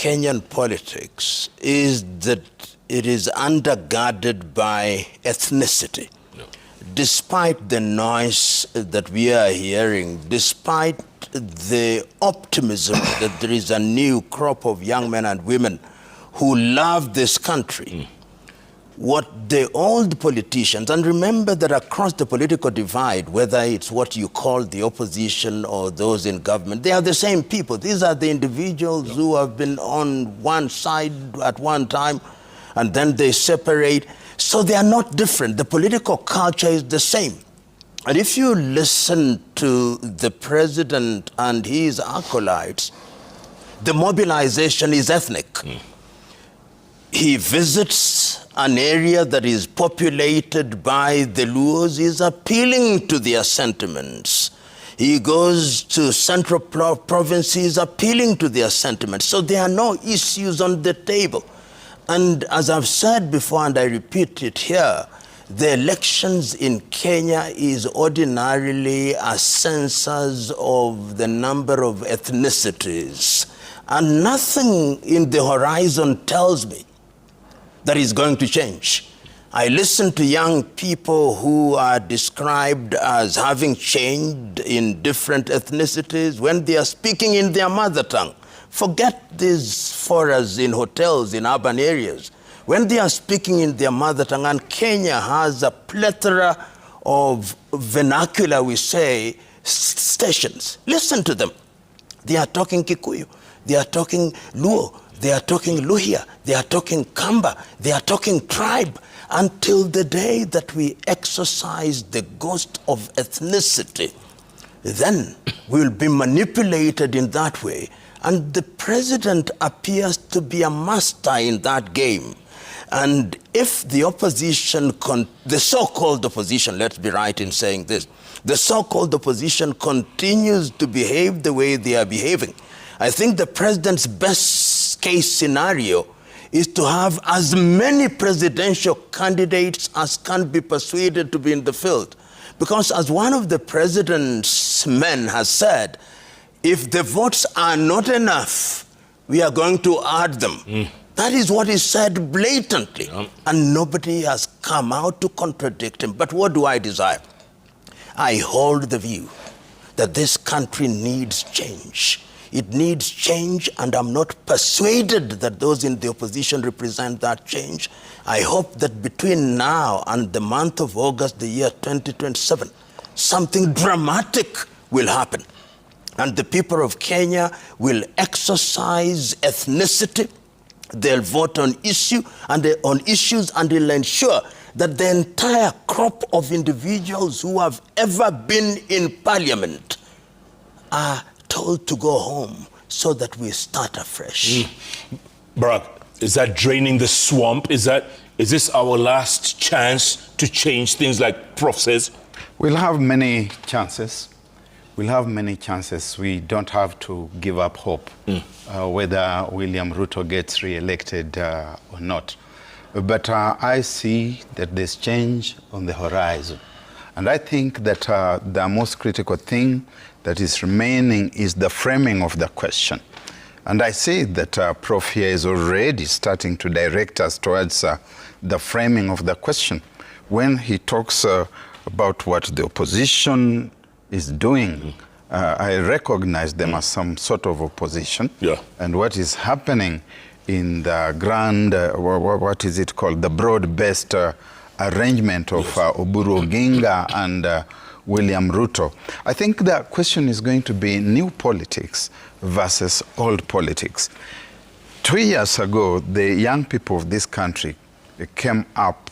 Kenyan politics is that it is undergirded by ethnicity. No. Despite the noise that we are hearing, despite the optimism that there is a new crop of young men and women who love this country, what the old politicians, and remember that across the political divide, whether it's what you call the opposition or those in government, they are the same people. These are the individuals who have been on one side at one time, and then they separate. So they are not different. The political culture is the same. And if you listen to the president and his acolytes, the mobilization is ethnic. He visits an area that is populated by the Luos, is appealing to their sentiments. He goes to central provinces appealing to their sentiments. So there are no issues on the table. And as I've said before, and I repeat it here, the elections in Kenya is ordinarily a census of the number of ethnicities. And nothing in the horizon tells me that is going to change. I listen to young people who are described as having changed in different ethnicities when they are speaking in their mother tongue. Forget these forers in hotels in urban areas. When they are speaking in their mother tongue, and Kenya has a plethora of vernacular, we say, stations. Listen to them. They are talking Kikuyu, they are talking Luo, they are talking Luhia, they are talking Kamba, they are talking tribe, until the day that we exercise the ghost of ethnicity. Then we'll be manipulated in that way. And the president appears to be a master in that game. And if the opposition, the so-called opposition, let's be right in saying this, the so-called opposition continues to behave the way they are behaving, I think the president's best case scenario is to have as many presidential candidates as can be persuaded to be in the field. Because as one of the president's men has said, if the votes are not enough, we are going to add them. That is what is said blatantly. And nobody has come out to contradict him. But what do I desire? I hold the view that this country needs change. It needs change, and I'm not persuaded that those in the opposition represent that change. I hope that between now and the month of August, the year 2027, something dramatic will happen. And the people of Kenya will exercise ethnicity. They'll vote on issues, and they'll ensure that the entire crop of individuals who have ever been in parliament are told to go home so that we start afresh. Barack, is that draining the swamp? Is this our last chance to change things like Prof says? We'll have many chances. We'll have many chances. We don't have to give up hope, whether William Ruto gets re-elected or not. But I see that there's change on the horizon. And I think that the most critical thing that is remaining is the framing of the question. And I see that Prof here is already starting to direct us towards the framing of the question. When he talks about what the opposition is doing, I recognize them as some sort of opposition. Yeah. And what is happening in the grand, what is it called, the broad-based arrangement of Oburu Oginga and William Ruto. I think the question is going to be new politics versus old politics. 2 years ago, the young people of this country came up